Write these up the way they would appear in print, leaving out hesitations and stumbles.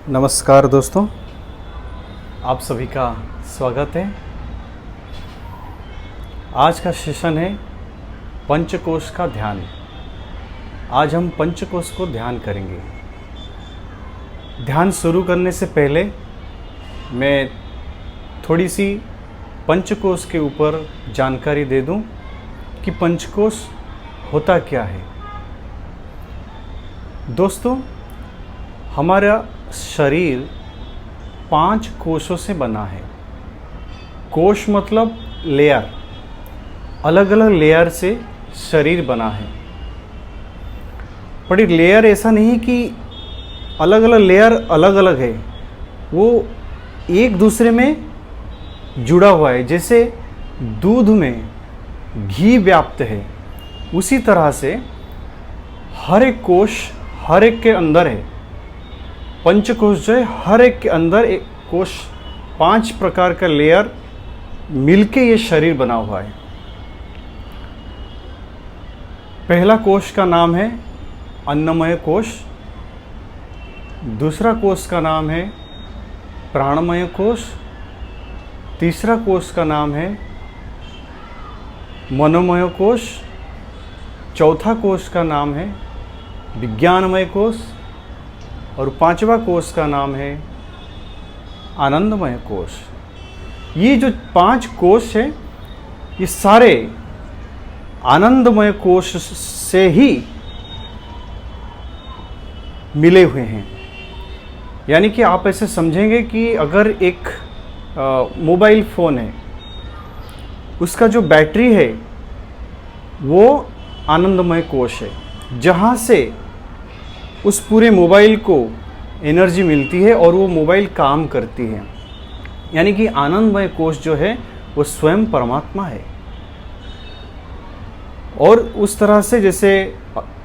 नमस्कार दोस्तों, आप सभी का स्वागत है। आज का सेशन है पंचकोश का ध्यान। आज हम पंचकोश को ध्यान करेंगे। ध्यान शुरू करने से पहले मैं थोड़ी सी पंचकोश के ऊपर जानकारी दे दूं कि पंचकोश होता क्या है। दोस्तों, हमारा शरीर 5 कोशों से बना है। कोश मतलब लेयर, अलग अलग लेयर से शरीर बना है। पर लेयर ऐसा नहीं कि अलग अलग लेयर अलग अलग है, वो एक दूसरे में जुड़ा हुआ है। जैसे दूध में घी व्याप्त है, उसी तरह से हर एक कोश हर एक के अंदर है। पंचकोश जो है, हर एक के अंदर एक कोश, 5 प्रकार का लेयर मिलके ये शरीर बना हुआ है। पहला कोश का नाम है अन्नमय कोश, दूसरा कोश का नाम है प्राणमय कोश, तीसरा कोश का नाम है मनोमय कोश, चौथा कोश का नाम है विज्ञानमय कोश और 5वां कोश का नाम है आनंदमय कोश। ये जो 5 कोश है, ये सारे आनंदमय कोश से ही मिले हुए हैं। यानी कि आप ऐसे समझेंगे कि अगर एक मोबाइल फ़ोन है, उसका जो बैटरी है वो आनंदमय कोश है, जहाँ से उस पूरे मोबाइल को एनर्जी मिलती है और वो मोबाइल काम करती है। यानी कि आनंदमय कोश जो है वो स्वयं परमात्मा है। और उस तरह से जैसे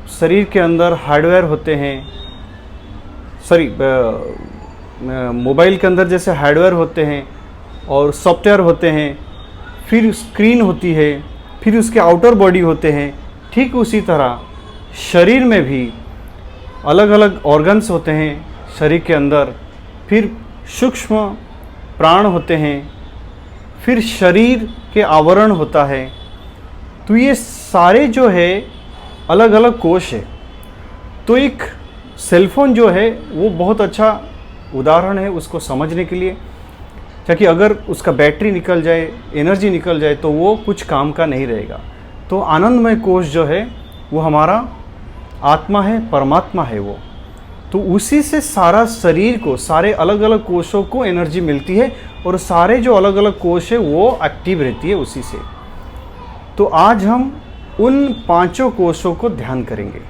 शरीर के अंदर हार्डवेयर होते हैं, मोबाइल के अंदर जैसे हार्डवेयर होते हैं और सॉफ्टवेयर होते हैं, फिर स्क्रीन होती है, फिर उसके आउटर बॉडी होते हैं, ठीक उसी तरह शरीर में भी अलग अलग ऑर्गन्स होते हैं शरीर के अंदर। फिर सूक्ष्म प्राण होते हैं, फिर शरीर के आवरण होता है। तो ये सारे जो है अलग अलग कोश है। तो एक सेलफोन जो है वो बहुत अच्छा उदाहरण है उसको समझने के लिए, क्योंकि अगर उसका बैटरी निकल जाए, एनर्जी निकल जाए, तो वो कुछ काम का नहीं रहेगा। तो आनंदमय कोश जो है वो हमारा आत्मा है, परमात्मा है वो। तो उसी से सारा शरीर को, सारे अलग अलग कोशों को एनर्जी मिलती है और सारे जो अलग अलग कोश है वो एक्टिव रहती है उसी से। तो आज हम उन 5 कोशों को ध्यान करेंगे।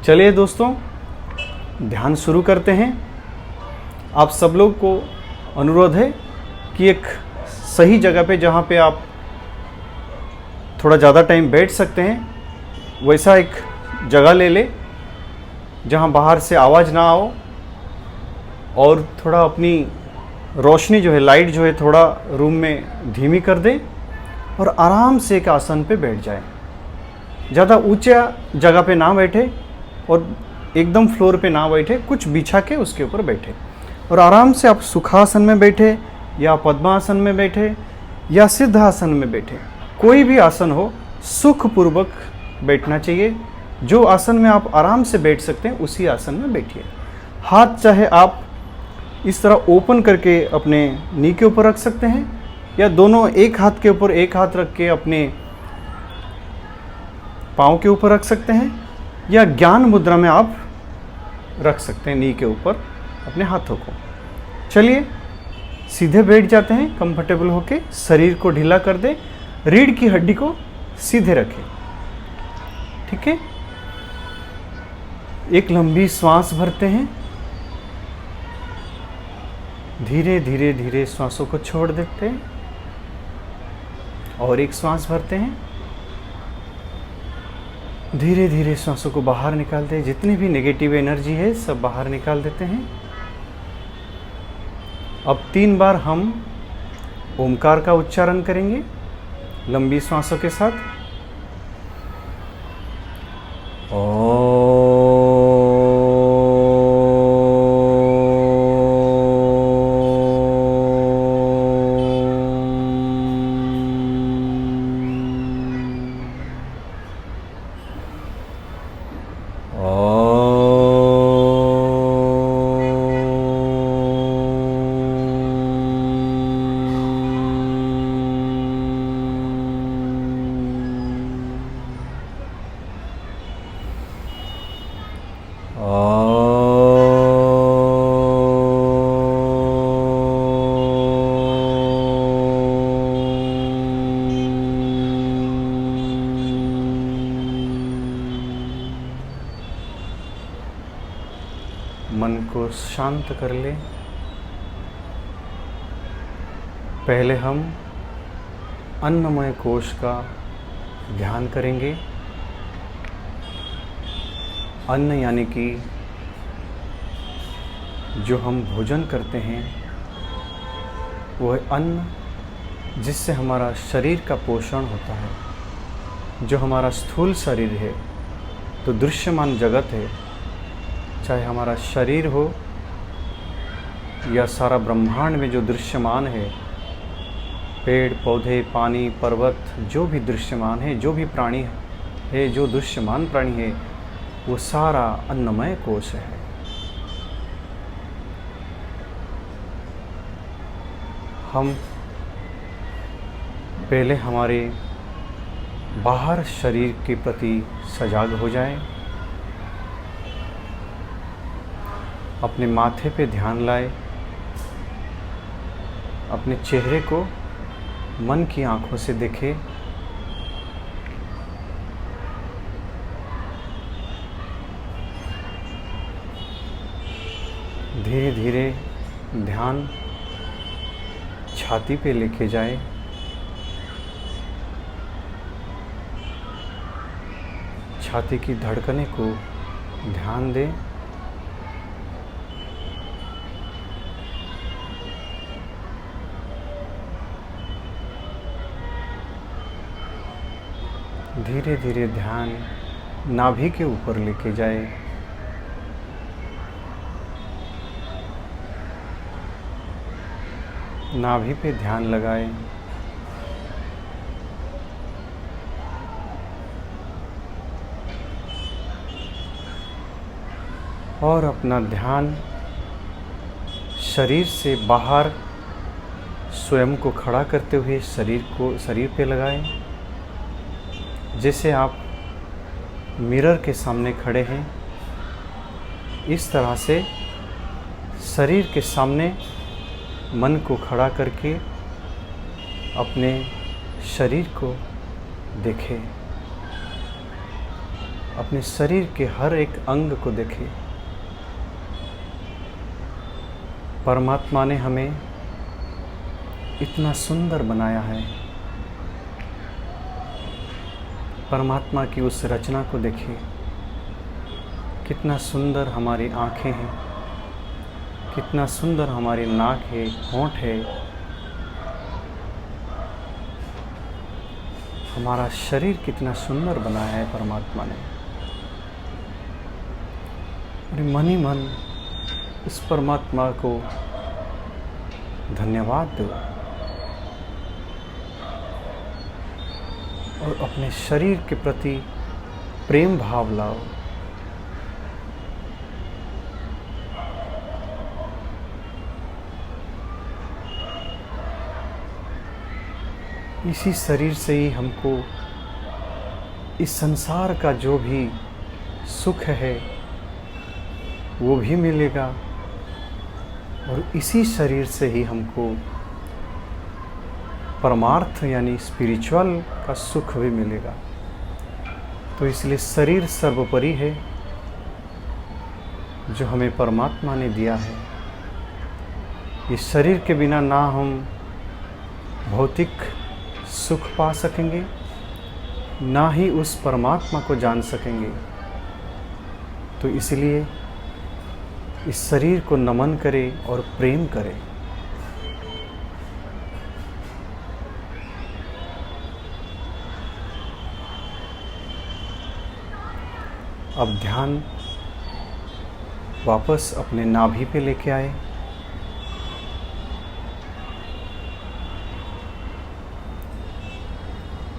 चलिए दोस्तों, ध्यान शुरू करते हैं। आप सब लोग को अनुरोध है कि एक सही जगह पे, जहाँ पे आप थोड़ा ज़्यादा टाइम बैठ सकते हैं, वैसा एक जगह ले ले जहाँ बाहर से आवाज़ ना आओ, और थोड़ा अपनी रोशनी जो है, लाइट जो है, थोड़ा रूम में धीमी कर दें और आराम से एक आसन पे बैठ जाए। ज़्यादा ऊंचा जगह पे ना बैठे और एकदम फ्लोर पे ना बैठे, कुछ बिछा के उसके ऊपर बैठे और आराम से आप सुखासन में बैठे या पद्मासन में बैठे या सिद्धासन में बैठे, कोई भी आसन हो, सुखपूर्वक बैठना चाहिए। जो आसन में आप आराम से बैठ सकते हैं उसी आसन में बैठिए। हाथ चाहे आप इस तरह ओपन करके अपने नी के ऊपर रख सकते हैं, या दोनों एक हाथ के ऊपर एक हाथ रख के अपने पाँव के ऊपर रख सकते हैं, या ज्ञान मुद्रा में आप रख सकते हैं नी के ऊपर अपने हाथों को। चलिए सीधे बैठ जाते हैं, कंफर्टेबल होके शरीर को ढीला कर दें, रीढ़ की हड्डी को सीधे रखें। ठीक है, एक लंबी श्वास भरते हैं, धीरे धीरे धीरे श्वासों को छोड़ देते हैं और एक श्वास भरते हैं, धीरे धीरे श्वासों को बाहर निकालते हैं। जितनी भी नेगेटिव एनर्जी है सब बाहर निकाल देते हैं। अब 3 बार हम ओमकार का उच्चारण करेंगे लंबी श्वासों के साथ। ओ मन को शांत कर ले। पहले हम अन्नमय कोश का ध्यान करेंगे। अन्न यानी कि जो हम भोजन करते हैं वह अन्न जिससे हमारा शरीर का पोषण होता है। जो हमारा स्थूल शरीर है तो दृश्यमान जगत है, चाहे हमारा शरीर हो या सारा ब्रह्मांड में जो दृश्यमान है, पेड़ पौधे पानी पर्वत, जो भी दृश्यमान है, जो भी प्राणी है, जो दृश्यमान प्राणी है, वो सारा अन्नमय कोश है। हम पहले हमारे बाहर शरीर के प्रति सजाग हो जाएं। अपने माथे पे ध्यान लाएं। अपने चेहरे को मन की आंखों से देखें। धीरे धीरे ध्यान छाती पे लेके जाए। छाती की धड़कने को ध्यान दें। धीरे धीरे ध्यान नाभि के ऊपर लेके जाए। नाभि पे ध्यान लगाएं। और अपना ध्यान शरीर से बाहर स्वयं को खड़ा करते हुए शरीर पे लगाएं। जैसे आप मिरर के सामने खड़े हैं, इस तरह से शरीर के सामने मन को खड़ा करके अपने शरीर को देखें। अपने शरीर के हर एक अंग को देखें। परमात्मा ने हमें इतना सुंदर बनाया है। परमात्मा की उस रचना को देखिए। कितना सुंदर हमारी आँखें हैं, कितना सुंदर हमारी नाक है, होंठ है। हमारा शरीर कितना सुंदर बनाया है परमात्मा ने। और मन ही मन इस परमात्मा को धन्यवाद दो और अपने शरीर के प्रति प्रेम भाव लाओ। इसी शरीर से ही हमको इस संसार का जो भी सुख है वो भी मिलेगा, और इसी शरीर से ही हमको परमार्थ यानी स्पिरिचुअल का सुख भी मिलेगा। तो इसलिए शरीर सर्वोपरि है जो हमें परमात्मा ने दिया है। इस शरीर के बिना ना हम भौतिक सुख पा सकेंगे, ना ही उस परमात्मा को जान सकेंगे। तो इसलिए इस शरीर को नमन करें और प्रेम करें। अब ध्यान वापस अपने नाभि पे लेके आए।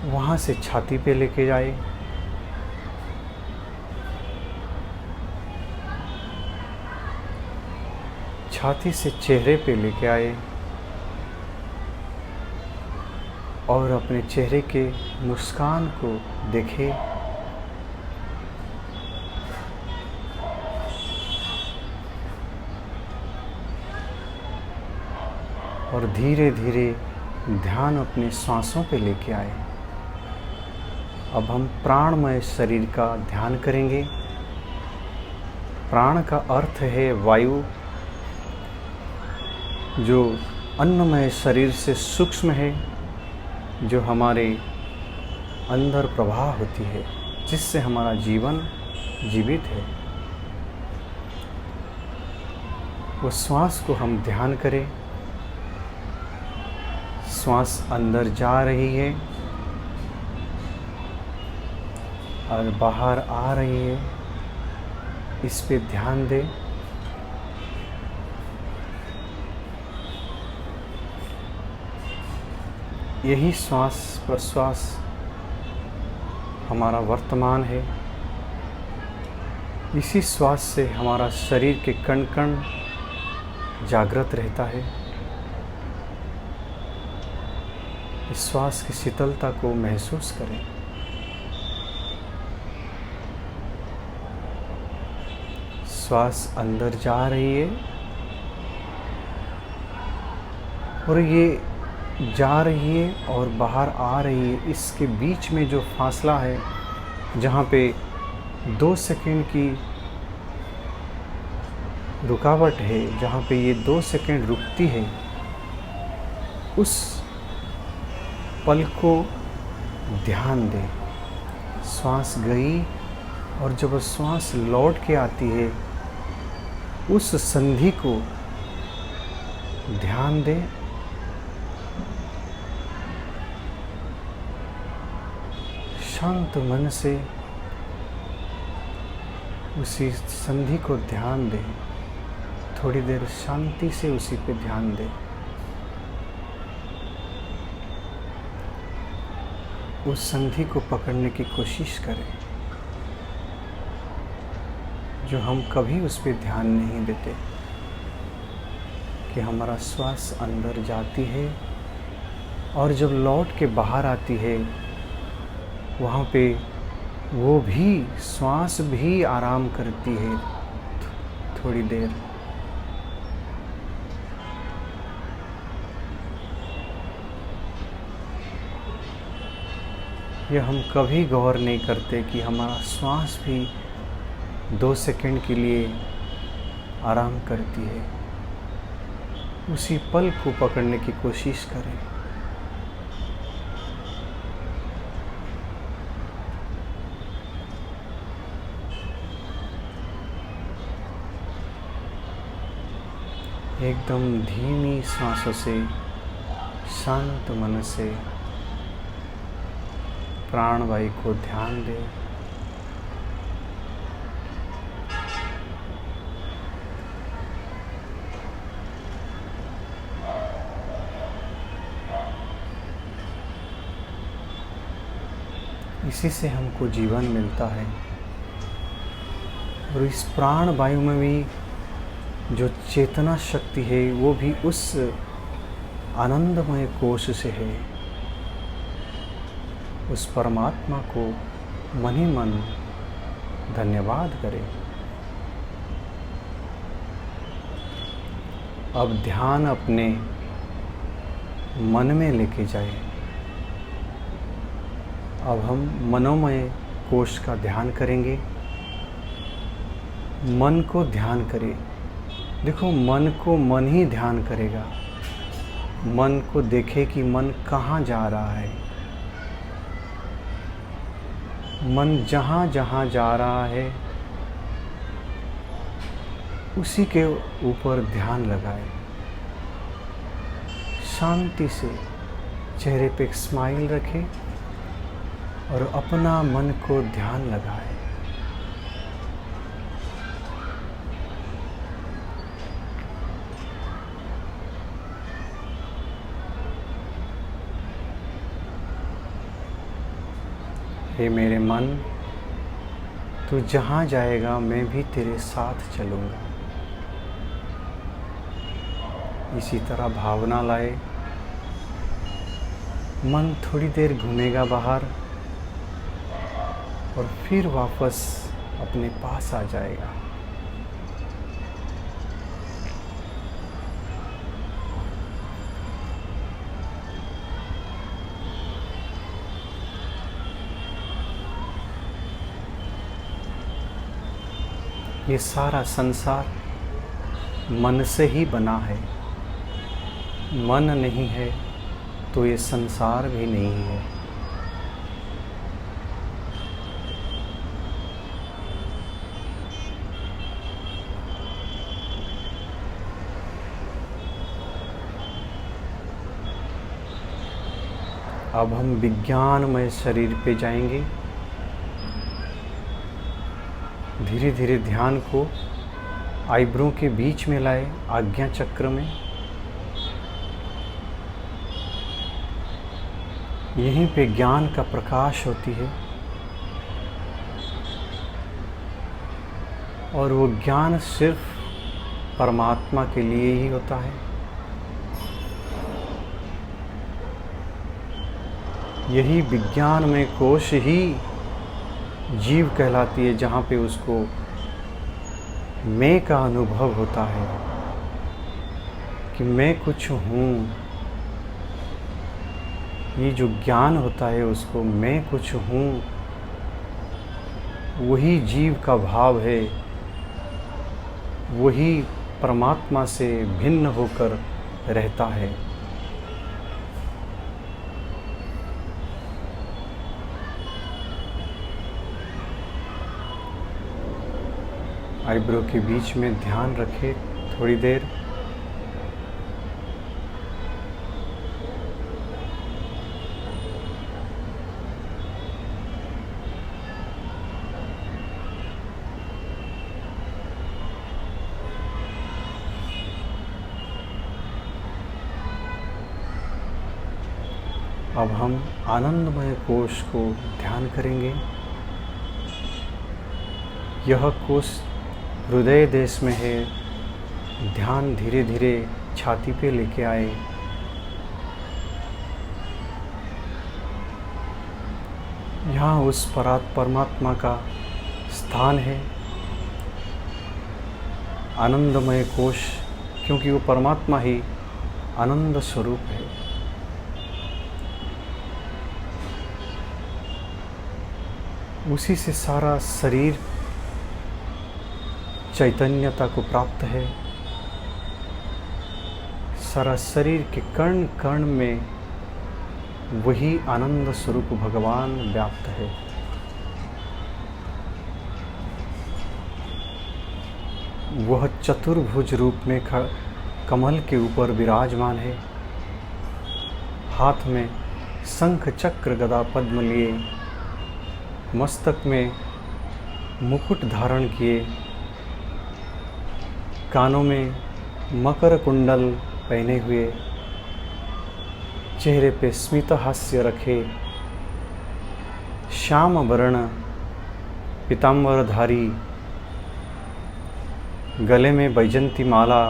वहाँ से छाती पे लेके जाए। छाती से चेहरे पे लेके आए और अपने चेहरे के मुस्कान को देखें। और धीरे धीरे ध्यान अपने सांसों पे लेके आए। अब हम प्राणमय शरीर का ध्यान करेंगे। प्राण का अर्थ है वायु, जो अन्नमय शरीर से सूक्ष्म है, जो हमारे अंदर प्रवाह होती है, जिससे हमारा जीवन जीवित है। वो श्वास को हम ध्यान करें। श्वास अंदर जा रही है और बाहर आ रही है, इस पे ध्यान दें। यही श्वास प्रश्वास हमारा वर्तमान है। इसी श्वास से हमारा शरीर के कण कण जागृत रहता है। इस श्वास की शीतलता को महसूस करें। श्वास अंदर जा रही है और ये जा रही है और बाहर आ रही है। इसके बीच में जो फासला है, जहाँ पे 2 सेकंड की रुकावट है, जहाँ पे ये 2 सेकंड रुकती है, उस पल को ध्यान दें। श्वास गई और जब श्वास लौट के आती है, उस संधि को ध्यान दें। शांत मन से उसी संधि को ध्यान दें। थोड़ी देर शांति से उसी पे ध्यान दें। उस संधि को पकड़ने की कोशिश करें, जो हम कभी उस पे ध्यान नहीं देते, कि हमारा श्वास अंदर जाती है और जब लौट के बाहर आती है, वहाँ पे वो भी श्वास भी आराम करती है थोड़ी देर। यह हम कभी गौर नहीं करते कि हमारा श्वास भी 2 सेकंड के लिए आराम करती है। उसी पल को पकड़ने की कोशिश करें। एकदम धीमी सांसों से, शांत मन से प्राणवायु को ध्यान दें। इसी से हमको जीवन मिलता है। और इस प्राण वायु में भी जो चेतना शक्ति है, वो भी उस आनंदमय कोश से है। उस परमात्मा को मन ही मन धन्यवाद करें। अब ध्यान अपने मन में लेके जाए। अब हम मनोमय कोश का ध्यान करेंगे। मन को ध्यान करें। देखो, मन को मन ही ध्यान करेगा। मन को देखे कि मन कहाँ जा रहा है। मन जहाँ जहाँ जा रहा है, उसी के ऊपर ध्यान लगाए। शांति से चेहरे पे एक स्माइल रखें और अपना मन को ध्यान लगाए। हे मेरे मन, तू जहाँ जाएगा मैं भी तेरे साथ चलूँगा। इसी तरह भावना लाए। मन थोड़ी देर घूमेगा बाहर और फिर वापस अपने पास आ जाएगा। ये सारा संसार मन से ही बना है। मन नहीं है तो ये संसार भी नहीं है। अब हम विज्ञानमय शरीर पे जाएंगे। धीरे धीरे ध्यान को आईब्रो के बीच में लाए, आज्ञा चक्र में। यहीं पे ज्ञान का प्रकाश होती है और वो ज्ञान सिर्फ परमात्मा के लिए ही होता है। यही विज्ञानमय कोश ही जीव कहलाती है, जहाँ पे उसको मैं का अनुभव होता है कि मैं कुछ हूँ। ये जो ज्ञान होता है उसको मैं कुछ हूँ, वही जीव का भाव है, वही परमात्मा से भिन्न होकर रहता है। आईब्रो के बीच में ध्यान रखें थोड़ी देर। अब हम आनंदमय कोश को ध्यान करेंगे। यह कोश हृदय देश में है। ध्यान धीरे धीरे छाती पे लेके आए। यहाँ उस परमात्मा का स्थान है, आनंदमय कोश, क्योंकि वो परमात्मा ही आनंद स्वरूप है। उसी से सारा शरीर चैतन्यता को प्राप्त है। सारा शरीर के कण कण में वही आनंद स्वरूप भगवान व्याप्त है। वह चतुर्भुज रूप में कमल के ऊपर विराजमान है। हाथ में शंख चक्र गदा पद्म लिए, मस्तक में मुकुट धारण किए, कानों में मकर कुंडल पहने हुए, चेहरे पे स्मित हास्य रखे, श्याम वर्ण पीताम्बरधारी, गले में बैजंती माला,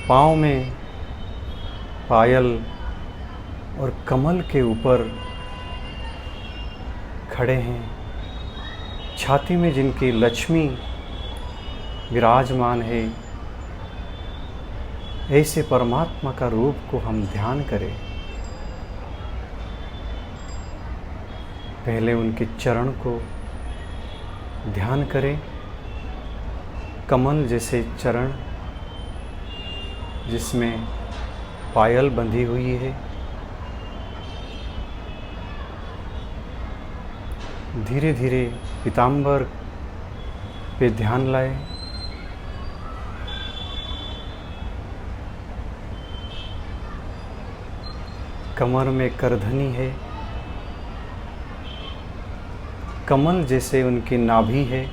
पाँव में पायल और कमल के ऊपर खड़े हैं। छाती में जिनकी लक्ष्मी विराजमान है, ऐसे परमात्मा का रूप को हम ध्यान करें। पहले उनके चरण को ध्यान करें। कमल जैसे चरण जिसमें पायल बंधी हुई है। धीरे धीरे पीताम्बर पे ध्यान लाए। कमर में करधनी है। कमल जैसे उनकी नाभि है।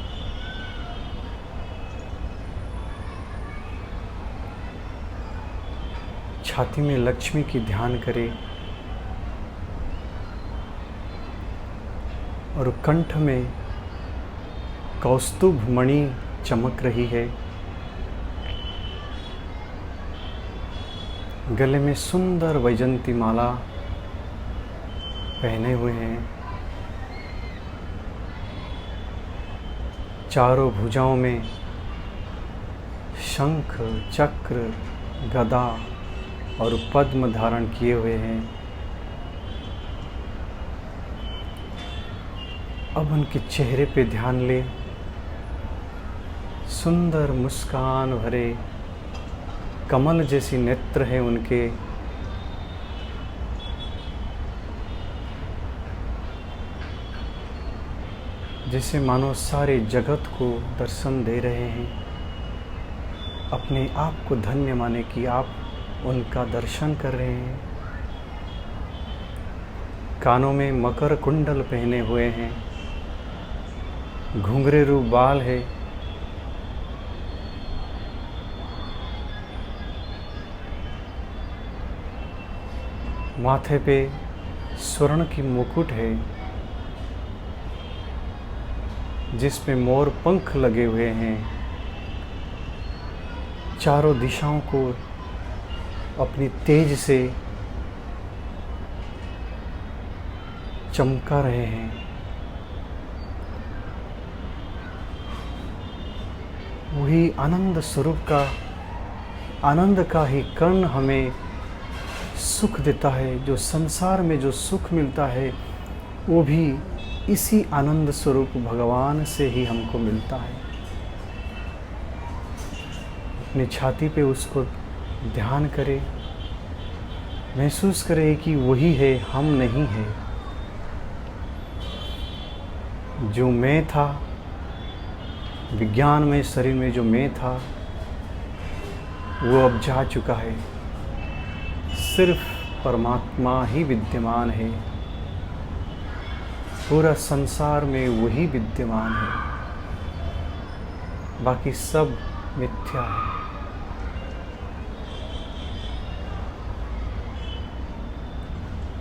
छाती में लक्ष्मी की ध्यान करें और कंठ में कौस्तुभ मणि चमक रही है। गले में सुंदर वैजंती माला पहने हुए हैं। चारों भुजाओं में शंख चक्र गदा और पद्म धारण किए हुए हैं। अब उनके चेहरे पे ध्यान ले। सुंदर मुस्कान भरे कमल जैसी नेत्र है उनके। जैसे मानो सारे जगत को दर्शन दे रहे हैं। अपने आप को धन्य माने कि आप उनका दर्शन कर रहे हैं। कानों में मकर कुंडल पहने हुए हैं, घुंघरेरू बाल है, माथे पे स्वर्ण की मुकुट है जिसमें मोर पंख लगे हुए हैं। चारों दिशाओं को अपनी तेज से चमका रहे हैं। वही आनंद स्वरूप का, आनंद का ही कण हमें सुख देता है। जो संसार में जो सुख मिलता है वो भी इसी आनंद स्वरूप भगवान से ही हमको मिलता है। अपनी छाती पे उसको ध्यान करें, महसूस करें कि वही है, हम नहीं है। जो मैं था, विज्ञान में शरीर में जो मैं था वो अब जा चुका है। सिर्फ परमात्मा ही विद्यमान है। पूरा संसार में वही विद्यमान है, बाकी सब मिथ्या है।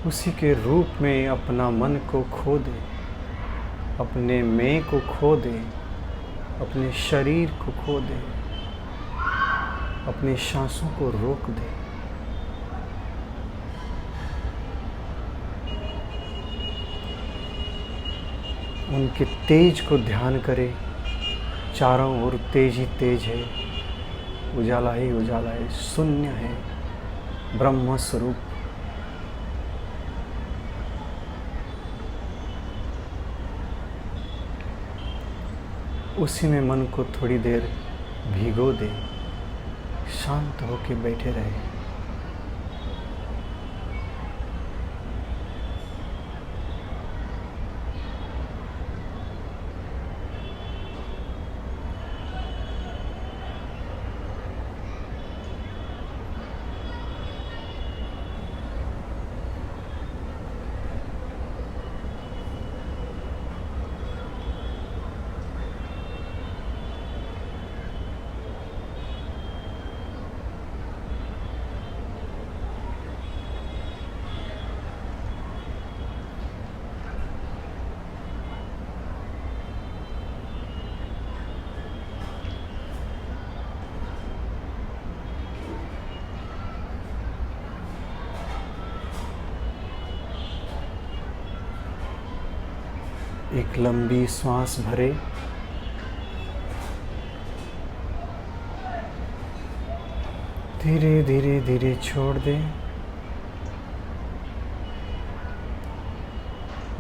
उसी के रूप में अपना मन को खो दे, अपने मैं को खो दे, अपने शरीर को खो दे, अपनी सांसों को रोक दे। उनके तेज को ध्यान करे। चारों ओर तेज ही तेज है, उजाला ही उजाला है, शून्य है, ब्रह्म स्वरूप। उसी में मन को थोड़ी देर भिगो दे, शांत होके बैठे रहे। एक लंबी सांस भरे, धीरे धीरे धीरे छोड़ दें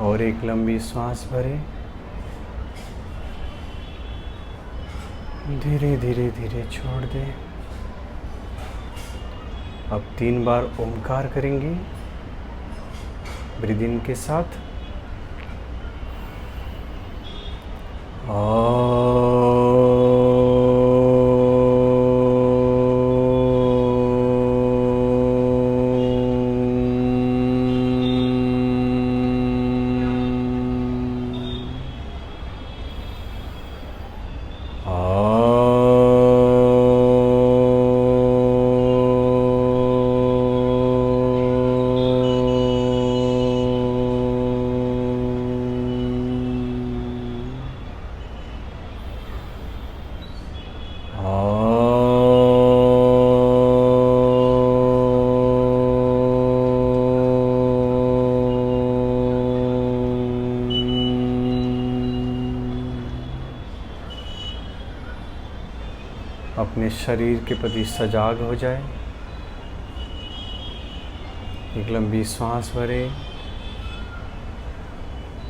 और एक लंबी सांस भरे, धीरे धीरे धीरे छोड़ दें। अब 3 बार ओमकार करेंगे ब्रीद इन के साथ। अपने शरीर के प्रति सजाग हो जाए। एक लंबी सांस भरे।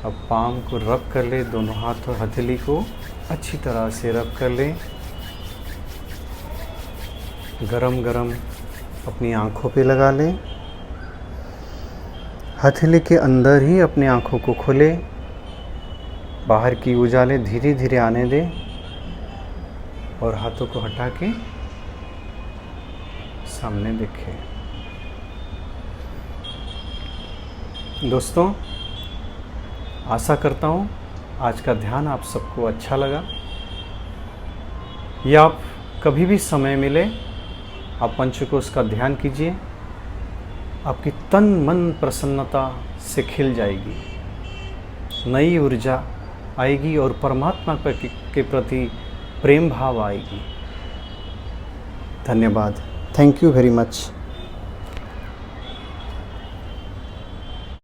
अब पाम को रब कर ले, दोनों हाथ और हथेली को अच्छी तरह से रब कर लें। गरम गरम अपनी आँखों पे लगा लें। हथेली के अंदर ही अपनी आँखों को खोलें, बाहर की उजाले धीरे धीरे आने दें और हाथों को हटा के सामने देखें। दोस्तों, आशा करता हूँ आज का ध्यान आप सबको अच्छा लगा। या आप कभी भी समय मिले आप पंचकोश का ध्यान कीजिए, आपकी तन मन प्रसन्नता से खिल जाएगी, नई ऊर्जा आएगी और परमात्मा के प्रति प्रेम भाव आएगी। धन्यवाद। Thank you very much.